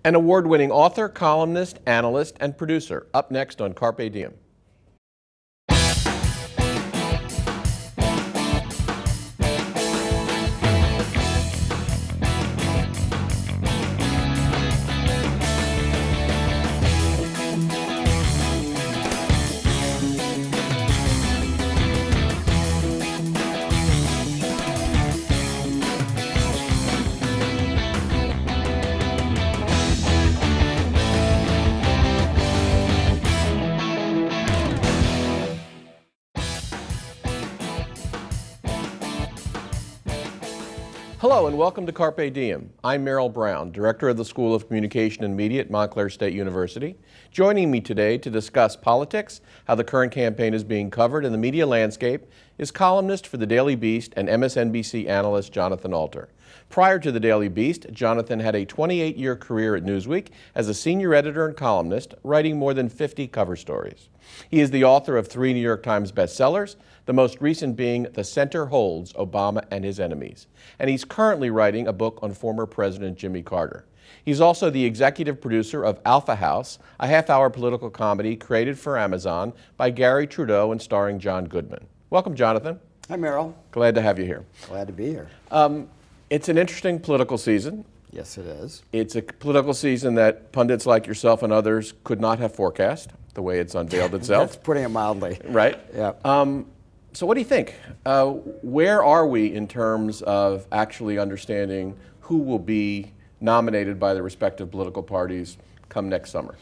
An award-winning author, columnist, analyst, and producer. Up next on Carpe Diem. Hello and welcome to Carpe Diem. I'm Merrill Brown, Director of the School of Communication and Media at Montclair State University. Joining me today to discuss politics, how the current campaign is being covered, and the media landscape is columnist for the Daily Beast and MSNBC analyst Jonathan Alter. Prior to the Daily Beast, Jonathan had a 28-year career at Newsweek as a senior editor and columnist, writing more than 50 cover stories. He is the author of 3 New York Times bestsellers, the most recent being The Center Holds, Obama and His Enemies. And he's currently writing a book on former President Jimmy Carter. He's also the executive producer of Alpha House, a half-hour political comedy created for Amazon by Gary Trudeau and starring John Goodman. Welcome, Jonathan. Hi, Merrill. Glad to have you here. Glad to be here. It's an interesting political season. Yes, it is. It's a political season that pundits like yourself and others could not have forecast, the way it's unveiled itself. That's putting it mildly. Right? Yeah. So what do you think? Where are we in terms of actually understanding who will be nominated by the respective political parties come next summer?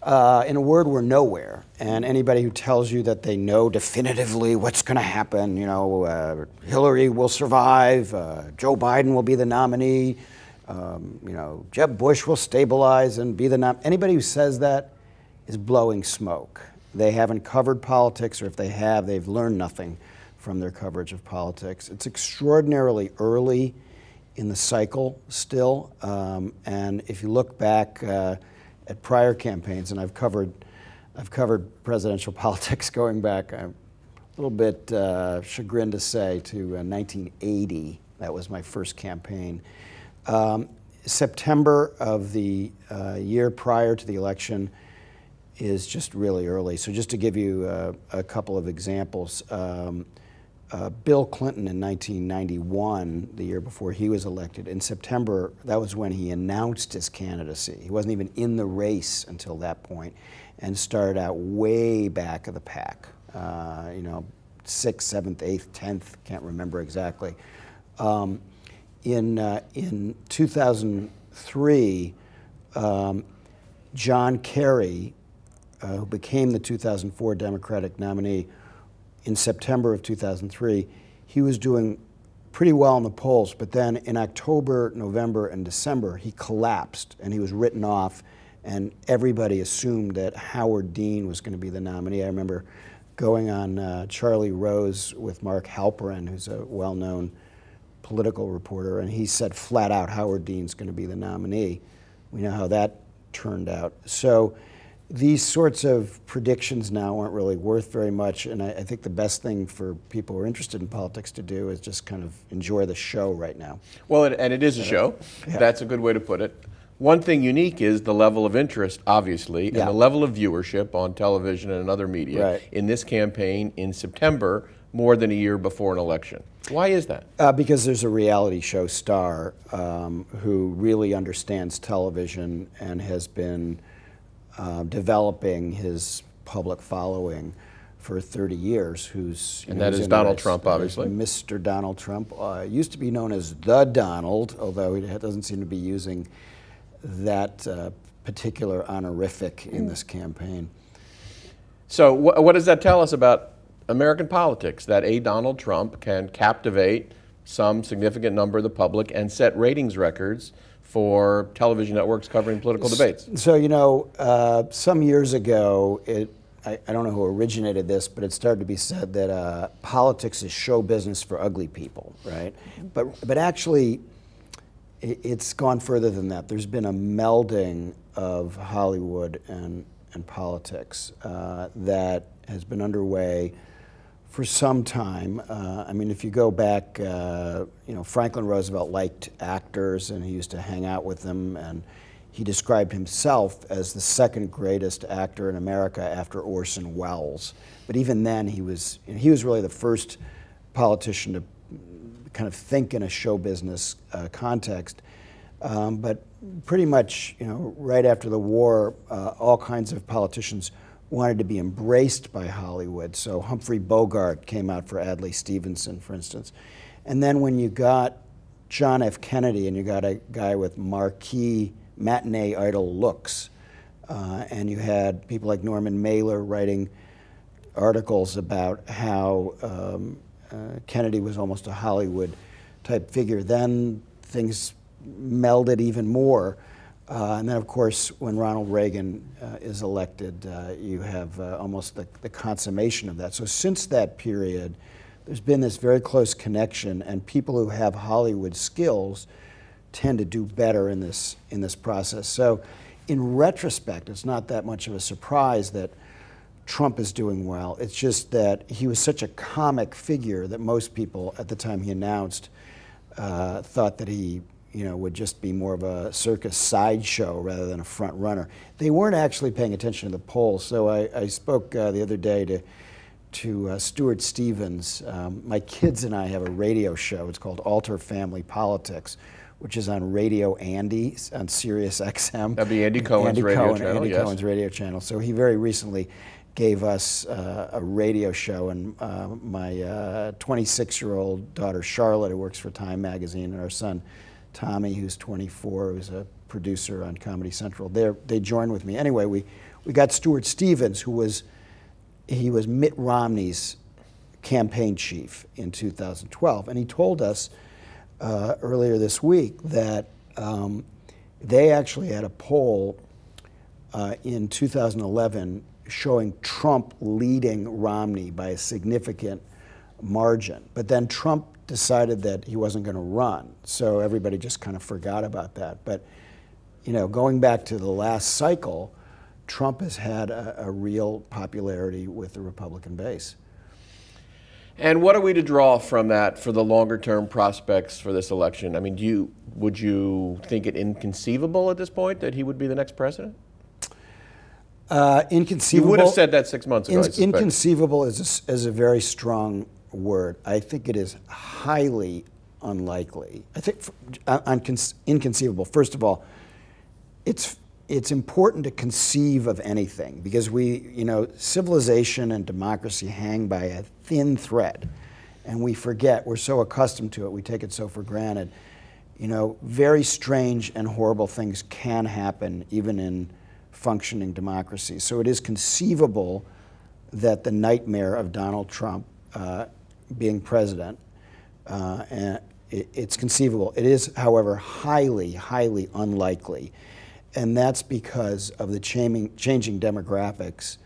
In a word, we're nowhere. And anybody who tells you that they know definitively what's going to happen, you know, Hillary will survive, Joe Biden will be the nominee, you know, Jeb Bush will stabilize and be the nominee. Anybody who says that is blowing smoke. They haven't covered politics, or if they have, they've learned nothing from their coverage of politics. It's extraordinarily early in the cycle still, and if you look back at prior campaigns, and I've covered presidential politics going back, I'm a little bit chagrined to say, to 1980. That was my first campaign. September of the year prior to the election is just really early. So just to give you a couple of examples, Bill Clinton in 1991, the year before he was elected, in September, that was when he announced his candidacy. He wasn't even in the race until that point, and started out way back of the pack. You know, 6th, 7th, 8th, 10th, can't remember exactly. In 2003, John Kerry, who became the 2004 Democratic nominee, in September of 2003, he was doing pretty well in the polls, but then in October, November, and December, he collapsed and he was written off, and everybody assumed that Howard Dean was going to be the nominee. I remember going on Charlie Rose with Mark Halperin, who's a well-known political reporter, and he said flat out Howard Dean's going to be the nominee. We know how that turned out. So these sorts of predictions now aren't really worth very much, and I think the best thing for people who are interested in politics to do is just kind of enjoy the show right now. Well, and it is a show. Yeah. That's a good way to put it. One thing unique is the level of interest, obviously, and the level of viewership on television and other media in this campaign in September, more than a year before an election. Why is that? Because there's a reality show star who really understands television and has been developing his public following for 30 years, and that is Donald Trump, obviously. Mr. Donald Trump used to be known as the Donald, although he doesn't seem to be using that particular honorific in this campaign. So what does that tell us about American politics, that a Donald Trump can captivate some significant number of the public and set ratings records for television networks covering political debates? So, you know, some years ago, I don't know who originated this, but it started to be said that politics is show business for ugly people, right? But actually, it's gone further than that. There's been a melding of Hollywood and politics that has been underway for some time. I mean, if you go back, you know, Franklin Roosevelt liked actors, and he used to hang out with them, and he described himself as the second greatest actor in America after Orson Welles. But even then, he was really the first politician to kind of think in a show business context. But pretty much, right after the war, all kinds of politicians wanted to be embraced by Hollywood. So Humphrey Bogart came out for Adlai Stevenson, for instance. And then when you got John F. Kennedy and you got a guy with marquee matinee idol looks, and you had people like Norman Mailer writing articles about how Kennedy was almost a Hollywood type figure, then things melded even more. And then, of course, when Ronald Reagan is elected, you have almost the consummation of that. So since that period, there's been this very close connection, and people who have Hollywood skills tend to do better in this process. So in retrospect, it's not that much of a surprise that Trump is doing well. It's just that he was such a comic figure that most people at the time he announced thought that he would just be more of a circus sideshow rather than a front runner. They weren't actually paying attention to the polls. So I spoke the other day to Stuart Stevens. My kids and I have a radio show. It's called Alter Family Politics, which is on Radio Andy on Sirius XM. That'd be Andy Cohen's radio channel. Andy Cohen's radio channel. So he very recently gave us a radio show, and my 26-year-old daughter Charlotte, who works for Time Magazine, and our son Tommy, who's 24, who's a producer on Comedy Central, they joined with me. Anyway, we got Stuart Stevens, who was Mitt Romney's campaign chief in 2012, and he told us earlier this week that they actually had a poll in 2011 showing Trump leading Romney by a significant margin. But then Trump decided that he wasn't going to run, so everybody just kind of forgot about that. But going back to the last cycle, Trump has had a real popularity with the Republican base. And what are we to draw from that for the longer-term prospects for this election? I mean, would you think it inconceivable at this point that he would be the next president? Inconceivable. You would have said that 6 months ago, I suspect. Inconceivable is a very strong word. I think it is highly unlikely. I think inconceivable. First of all, it's important to conceive of anything because civilization and democracy hang by a thin thread, and we forget. We're so accustomed to it. We take it so for granted. Very strange and horrible things can happen even in functioning democracies. So it is conceivable that the nightmare of Donald Trump being president, and it's conceivable. It is, however, highly, highly unlikely. And that's because of the changing demographics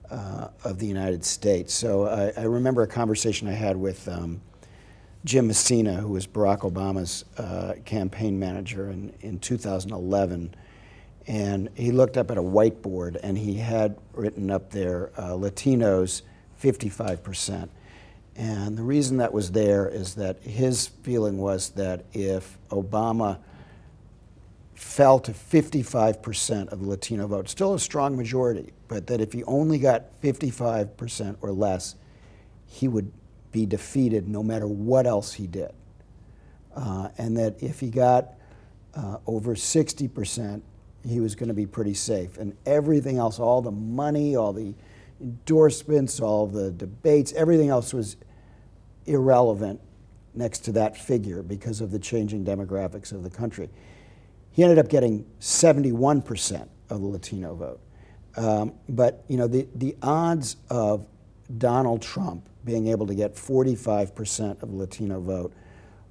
of the United States. So I remember a conversation I had with Jim Messina, who was Barack Obama's campaign manager in 2011. And he looked up at a whiteboard and he had written up there, Latinos, 55%. And the reason that was there is that his feeling was that if Obama fell to 55% of the Latino vote, still a strong majority, but that if he only got 55% or less, he would be defeated no matter what else he did. And that if he got over 60%, he was going to be pretty safe. And everything else, all the money, all the endorsements, all the debates, everything else was irrelevant next to that figure because of the changing demographics of the country. He ended up getting 71% of the Latino vote. But the odds of Donald Trump being able to get 45% of the Latino vote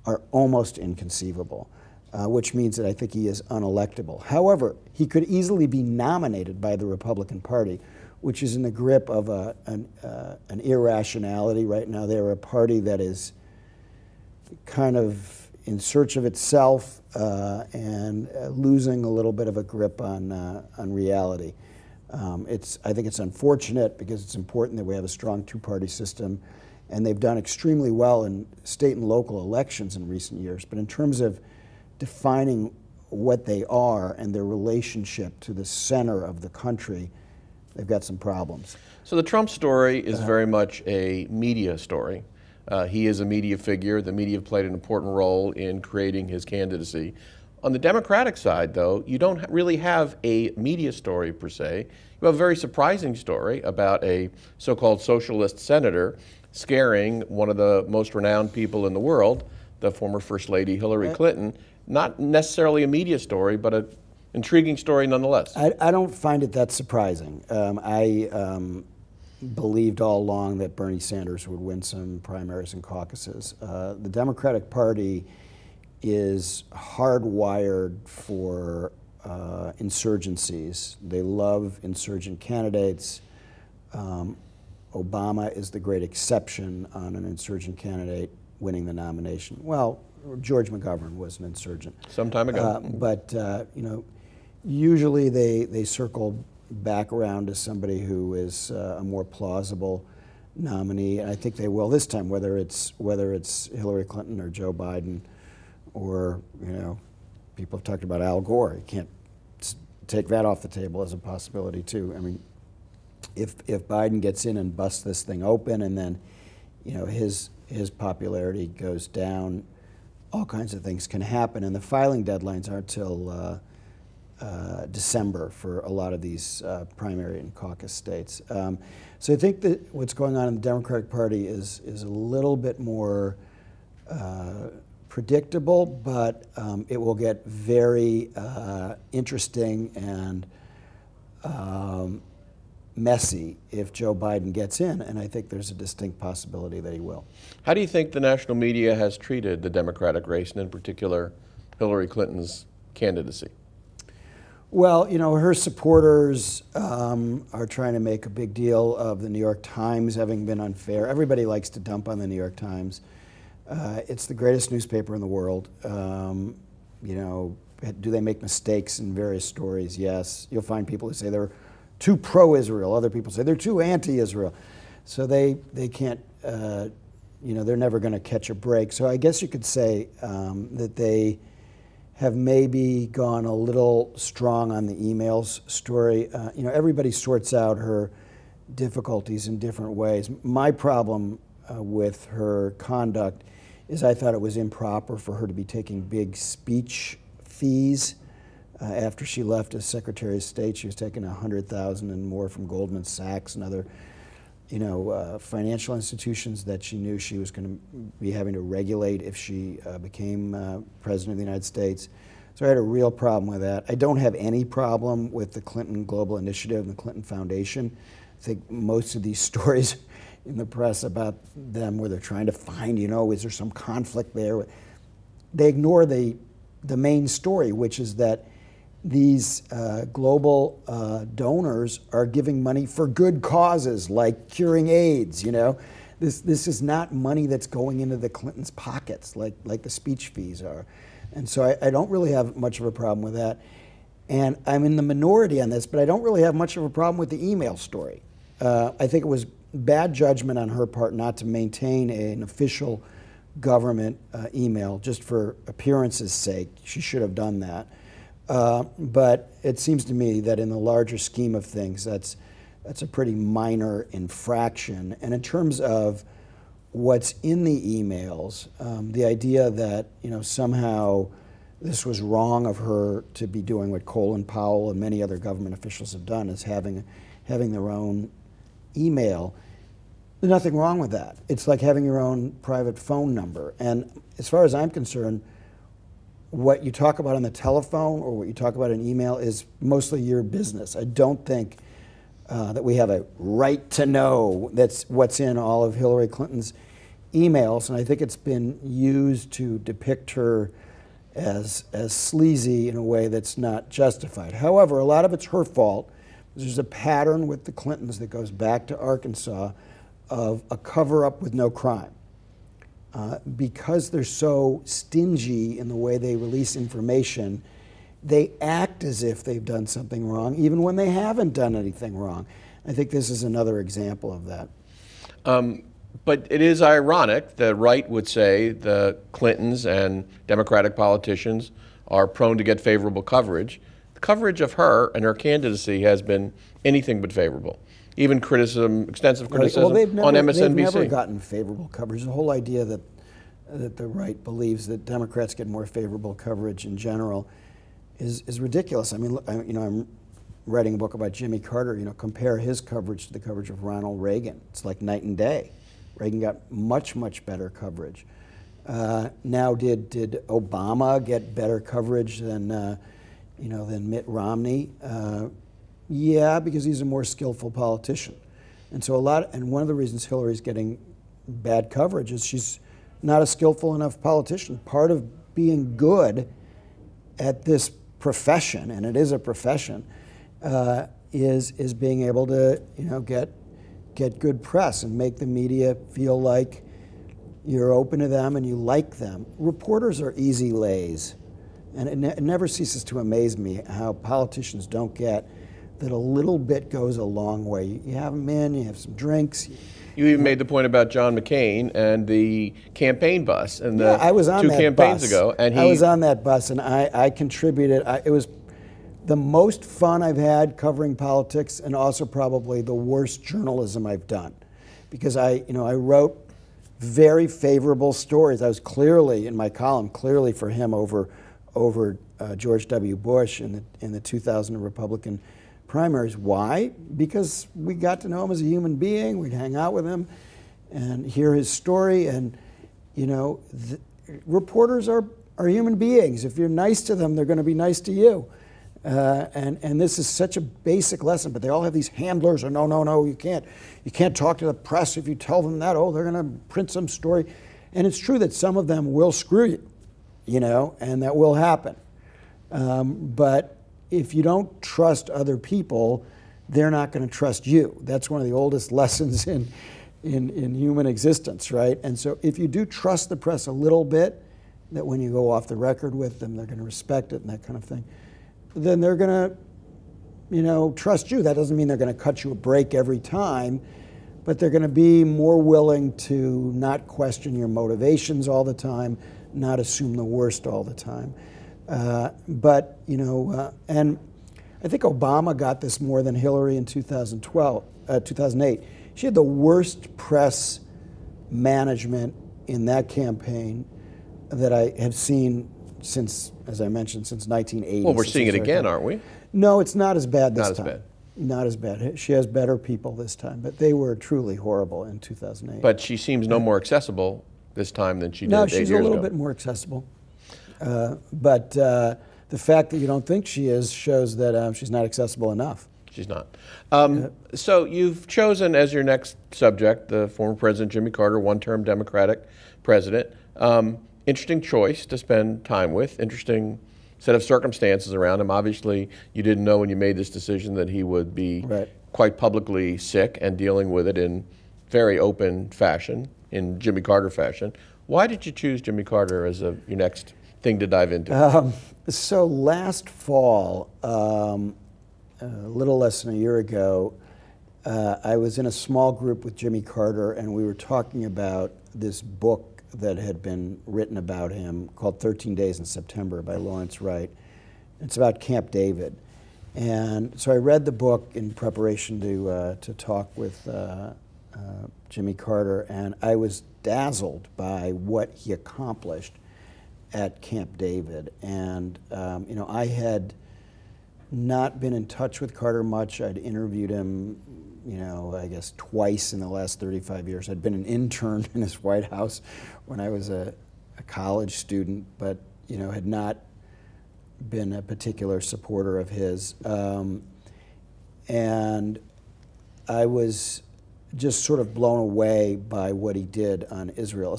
are almost inconceivable, which means that I think he is unelectable. However, he could easily be nominated by the Republican Party, which is in the grip of an irrationality right now. They're a party that is kind of in search of itself and losing a little bit of a grip on reality. I think it's unfortunate because it's important that we have a strong two-party system, and they've done extremely well in state and local elections in recent years. But in terms of defining what they are and their relationship to the center of the country, they've got some problems. So the Trump story is very much a media story. He is a media figure. The media have played an important role in creating his candidacy. On the Democratic side, though, you don't really have a media story per se. You have a very surprising story about a so-called socialist senator scaring one of the most renowned people in the world, the former First Lady Hillary Clinton. Not necessarily a media story, but an intriguing story nonetheless. I don't find it that surprising. I believed all along that Bernie Sanders would win some primaries and caucuses. The Democratic Party is hardwired for insurgencies. They love insurgent candidates. Obama is the great exception on an insurgent candidate winning the nomination. Well, George McGovern was an insurgent. Some time ago. But you know, usually they circle back around to somebody who is a more plausible nominee, and I think they will this time, whether it's Hillary Clinton or Joe Biden, or, you know, people have talked about Al Gore. You can't take that off the table as a possibility too. I mean, if Biden gets in and busts this thing open, and then, you know, his popularity goes down, all kinds of things can happen. And the filing deadlines aren't till December for a lot of these primary and caucus states. So I think that what's going on in the Democratic Party is a little bit more predictable, but it will get very interesting and messy if Joe Biden gets in, and I think there's a distinct possibility that he will. How do you think the national media has treated the Democratic race, and in particular Hillary Clinton's candidacy? Well, you know, her supporters are trying to make a big deal of the New York Times having been unfair. Everybody likes to dump on the New York Times. It's the greatest newspaper in the world. You know, do they make mistakes in various stories? Yes. You'll find people who say they're too pro-Israel. Other people say they're too anti-Israel. So they can't, you know, they're never going to catch a break. So I guess you could say that they have maybe gone a little strong on the emails story. You know, everybody sorts out her difficulties in different ways. My problem with her conduct is I thought it was improper for her to be taking big speech fees. After she left as Secretary of State, she was taking $100,000 and more from Goldman Sachs and other, you know, financial institutions that she knew she was going to be having to regulate if she became President of the United States. So I had a real problem with that. I don't have any problem with the Clinton Global Initiative and the Clinton Foundation. I think most of these stories in the press about them where they're trying to find, you know, is there some conflict there? They ignore the main story, which is that these global donors are giving money for good causes, like curing AIDS, you know. This is not money that's going into the Clintons' pockets, like the speech fees are. And so I don't really have much of a problem with that. And I'm in the minority on this, but I don't really have much of a problem with the email story. I think it was bad judgment on her part not to maintain an official government email just for appearance's sake. She should have done that. But it seems to me that in the larger scheme of things, that's a pretty minor infraction. And in terms of what's in the emails, the idea that, you know, somehow this was wrong of her to be doing what Colin Powell and many other government officials have done, is having their own email. There's nothing wrong with that. It's like having your own private phone number. And as far as I'm concerned, what you talk about on the telephone or what you talk about in email is mostly your business. I don't think that we have a right to know that's what's in all of Hillary Clinton's emails, and I think it's been used to depict her as sleazy in a way that's not justified. However, a lot of it's her fault. There's a pattern with the Clintons that goes back to Arkansas of a cover-up with no crime. Because they're so stingy in the way they release information, they act as if they've done something wrong, even when they haven't done anything wrong. I think this is another example of that. But it is ironic. The right would say the Clintons and Democratic politicians are prone to get favorable coverage. The coverage of her and her candidacy has been anything but favorable. Even criticism, extensive criticism on MSNBC. They've never gotten favorable coverage. The whole idea that the right believes that Democrats get more favorable coverage in general is ridiculous. I mean, I'm writing a book about Jimmy Carter. Compare his coverage to the coverage of Ronald Reagan. It's like night and day. Reagan got much, much better coverage. Now, did Obama get better coverage than Mitt Romney? Yeah, because he's a more skillful politician. And so one of the reasons Hillary's getting bad coverage is she's not a skillful enough politician. Part of being good at this profession, and it is a profession, is being able to get good press and make the media feel like you're open to them and you like them. Reporters are easy lays, and it never ceases to amaze me how politicians don't get that a little bit goes a long way. You have them in, you have some drinks. You even made the point about John McCain and the campaign bus and the I was on two that campaigns bus. ago. And I was on that bus, and I contributed. It was the most fun I've had covering politics, and also probably the worst journalism I've done, because I wrote very favorable stories. I was clearly in my column clearly for him over George W. Bush in the 2000 Republican primaries. Why? Because we got to know him as a human being. We'd hang out with him and hear his story. And reporters are human beings. If you're nice to them, they're going to be nice to you. And this is such a basic lesson. But they all have these handlers. Or no, you can't talk to the press if you tell them that. Oh, they're going to print some story. And it's true that some of them will screw you, and that will happen. But if you don't trust other people, they're not going to trust you. That's one of the oldest lessons in human existence, right? And so if you do trust the press a little bit, that when you go off the record with them, they're going to respect it and that kind of thing, then they're going to, trust you. That doesn't mean they're going to cut you a break every time, but they're going to be more willing to not question your motivations all the time, not assume the worst all the time. And I think Obama got this more than Hillary in 2008. She had the worst press management in that campaigin that I have seen since, as I mentioned, since 1980. Well, we're seeing it again, aren't we? No, it's not as bad this time. Not as bad. Not as bad. She has better people this time, but they were truly horrible in 2008. But she seems no more accessible this time than she did 8 years ago. No, she's a little bit more accessible. But the fact that you don't think she is shows that she's not accessible enough. She's not. So you've chosen as your next subject the former President Jimmy Carter, one-term Democratic president. Interesting choice to spend time with. Interesting set of circumstances around him. Obviously, you didn't know when you made this decision that he would be quite publicly sick and dealing with it in very open fashion, in Jimmy Carter fashion. Why did you choose Jimmy Carter as your next thing to dive into? So last fall, a little less than a year ago, I was in a small group with Jimmy Carter, and we were talking about this book that had been written about him called 13 Days in September by Lawrence Wright. It's about Camp David. And so I read the book in preparation to talk with Jimmy Carter, and I was dazzled by what he accomplished at Camp David. And I had not been in touch with Carter much. I'd interviewed him, I guess twice in the last 35 years. I'd been an intern in his White House when I was a college student, but had not been a particular supporter of his. And I was just sort of blown away by what he did on Israel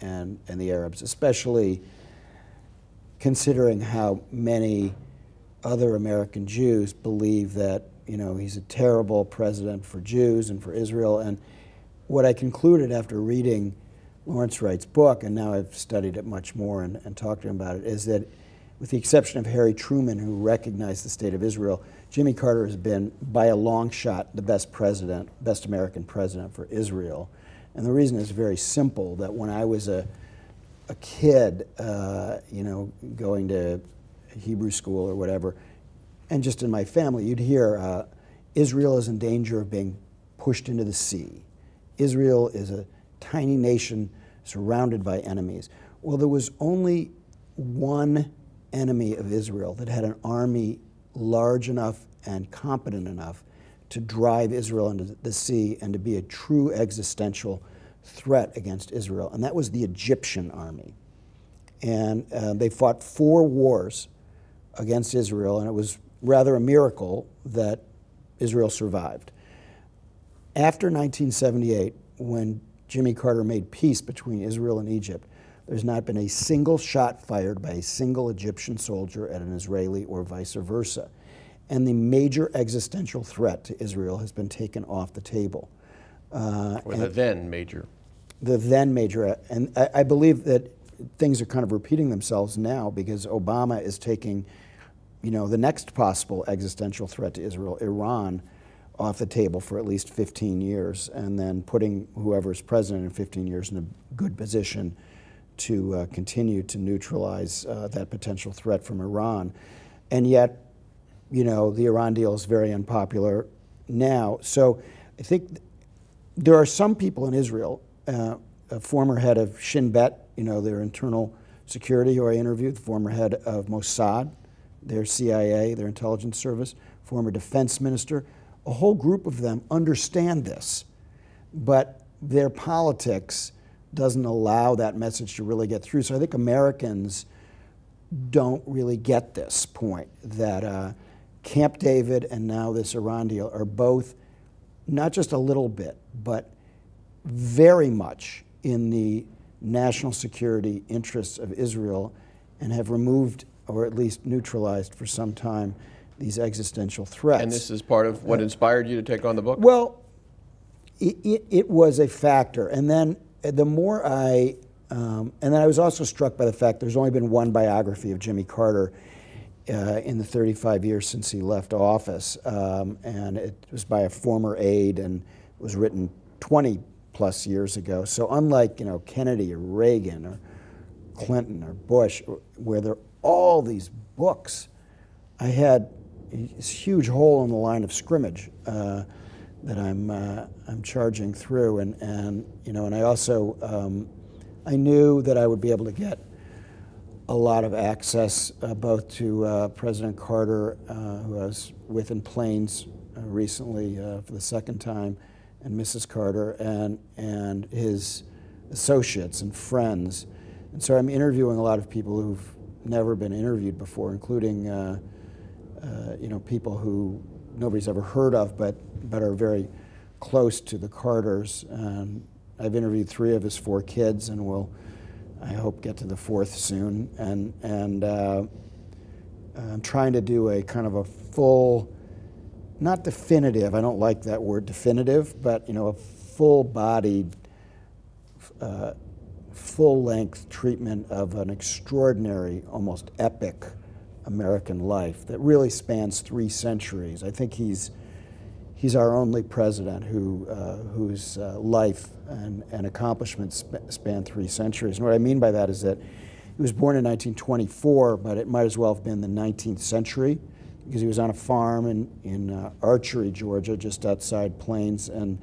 and the Arabs, especially considering how many other American Jews believe that he's a terrible president for Jews and for Israel. And what I concluded after reading Lawrence Wright's book, and now I've studied it much more and talked to him about it, is that with the exception of Harry Truman, who recognized the state of Israel, Jimmy Carter has been, by a long shot, the best American president for Israel. And the reason is very simple, that when I was a a kid, going to Hebrew school or whatever, and just in my family, you'd hear Israel is in danger of being pushed into the sea. Israel is a tiny nation surrounded by enemies. Well, there was only one enemy of Israel that had an army large enough and competent enough to drive Israel into the sea and to be a true existential threat against Israel, and that was the Egyptian army. And they fought 4 wars against Israel, and it was rather a miracle that Israel survived. After 1978, when Jimmy Carter made peace between Israel and Egypt, there's not been a single shot fired by a single Egyptian soldier at an Israeli or vice versa. And the major existential threat to Israel has been taken off the table. Or the then major. The then major. And I believe that things are kind of repeating themselves now because Obama is taking, the next possible existential threat to Israel, Iran, off the table for at least 15 years, and then putting whoever's president in 15 years in a good position to continue to neutralize that potential threat from Iran. And yet, the Iran deal is very unpopular now. So I think there are some people in Israel, a former head of Shin Bet, their internal security, who I interviewed, the former head of Mossad, their CIA, their intelligence service, former defense minister. A whole group of them understand this, but their politics doesn't allow that message to really get through. So I think Americans don't really get this point, that Camp David and now this Iran deal are both not just a little bit, but very much in the national security interests of Israel, and have removed, or at least neutralized for some time, these existential threats. And this is part of what inspired you to take on the book? Well, it was a factor. And then the more and then I was also struck by the fact there's only been one biography of Jimmy Carter in the 35 years since he left office. And it was by a former aide and was written 20 plus years ago. So unlike, Kennedy or Reagan or Clinton or Bush, where there are all these books, I had this huge hole in the line of scrimmage that I'm charging through, and I also I knew that I would be able to get a lot of access both to President Carter, who I was with in Plains recently for the second time, and Mrs. Carter, and his associates and friends, and so I'm interviewing a lot of people who've never been interviewed before, including people who nobody's ever heard of, but are very close to the Carters. I've interviewed 3 of his 4 kids, and will, I hope, get to the 4th soon. And I'm trying to do a kind of a full, not definitive, I don't like that word definitive, but a full-bodied, full-length treatment of an extraordinary, almost epic American life that really spans 3 centuries. I think he's our only president whose life and accomplishments span 3 centuries. And what I mean by that is that he was born in 1924, but it might as well have been the 19th century, because he was on a farm in Archery, Georgia, just outside Plains, and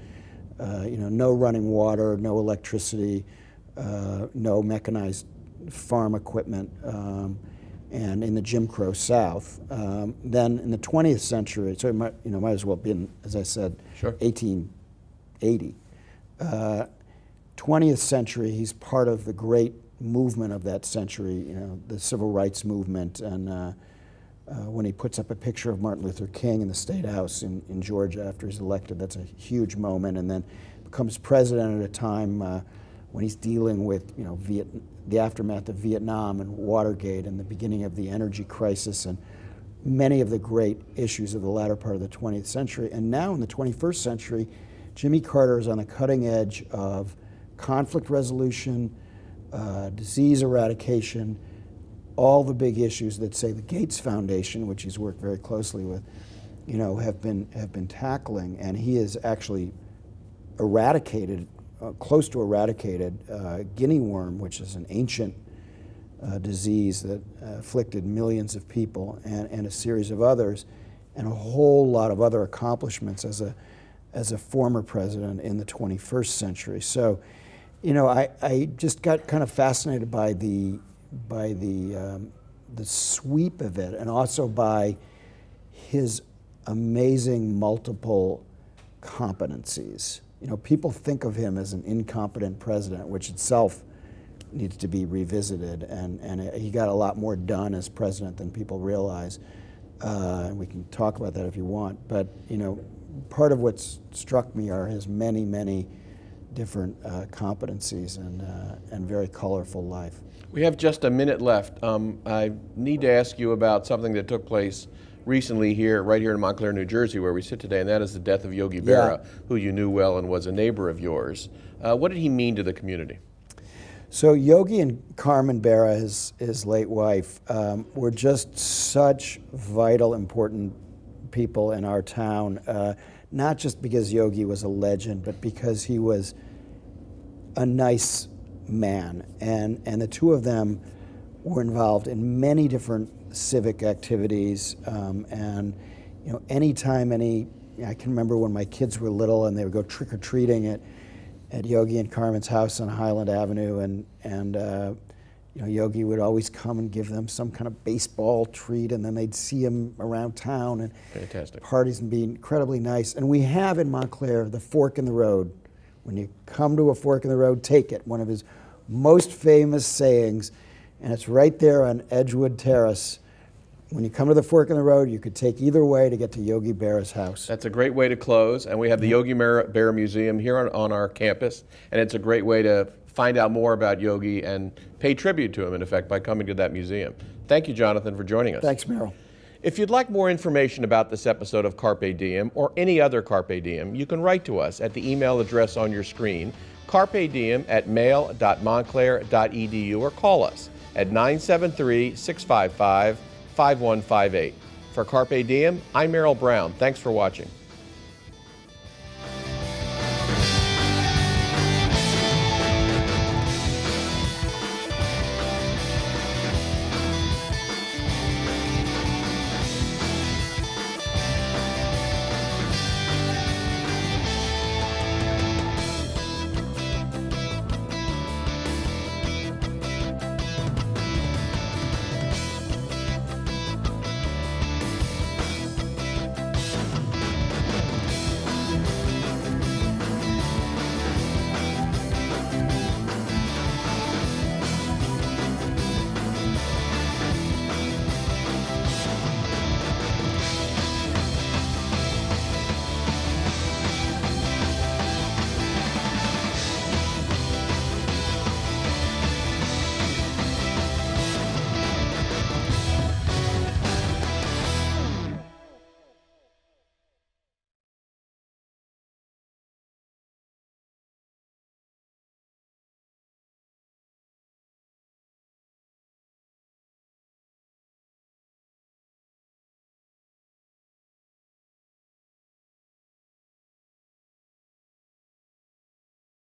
no running water, no electricity, no mechanized farm equipment. And in the Jim Crow South. Then in the 20th century, so it might as well have been, as I said, sure, 1880. 20th century, he's part of the great movement of that century, the civil rights movement, and when he puts up a picture of Martin Luther King in the State House in Georgia after he's elected, that's a huge moment, and then becomes president at a time when he's dealing with the aftermath of Vietnam and Watergate and the beginning of the energy crisis and many of the great issues of the latter part of the 20th century. And now in the 21st century, Jimmy Carter is on the cutting edge of conflict resolution, disease eradication, all the big issues that, say, the Gates Foundation, which he's worked very closely with, have been tackling. And he has actually eradicated close to eradicated guinea worm, which is an ancient disease that afflicted millions of people, and a series of others, and a whole lot of other accomplishments as a former president in the 21st century. So, you know, I just got kind of fascinated by the sweep of it, and also by his amazing multiple competencies. You know, people think of him as an incompetent president, which itself needs to be revisited, and he got a lot more done as president than people realize. And we can talk about that if you want, but you know, part of what's struck me are his many, many different competencies and very colorful life. We have just a minute left. I need to ask you about something that took place recently right here in Montclair, New Jersey, where we sit today, and that is the death of Yogi Berra, who you knew well and was a neighbor of yours. What did he mean to the community? So Yogi and Carmen Berra, his late wife, were just such vital, important people in our town, not just because Yogi was a legend, but because he was a nice man. And the two of them were involved in many different civic activities, and you know, anytime I can remember when my kids were little and they would go trick-or-treating at Yogi and Carmen's house on Highland Avenue, and you know, Yogi would always come and give them some kind of baseball treat, and then they'd see him around town and fantastic parties and be incredibly nice. And we have in Montclair the fork in the road. When you come to a fork in the road, take it. One of his most famous sayings, and it's right there on Edgewood Terrace. When you come to the fork in the road, you could take either way to get to Yogi Berra's house. That's a great way to close, and we have the Yogi Berra Museum here on our campus, and it's a great way to find out more about Yogi and pay tribute to him, in effect, by coming to that museum. Thank you, Jonathan, for joining us. Thanks, Merrill. If you'd like more information about this episode of Carpe Diem or any other Carpe Diem, you can write to us at the email address on your screen, carpediem@mail.montclair.edu, or call us at 973-655-5158. For Carpe Diem, I'm Merrill Brown. Thanks for watching.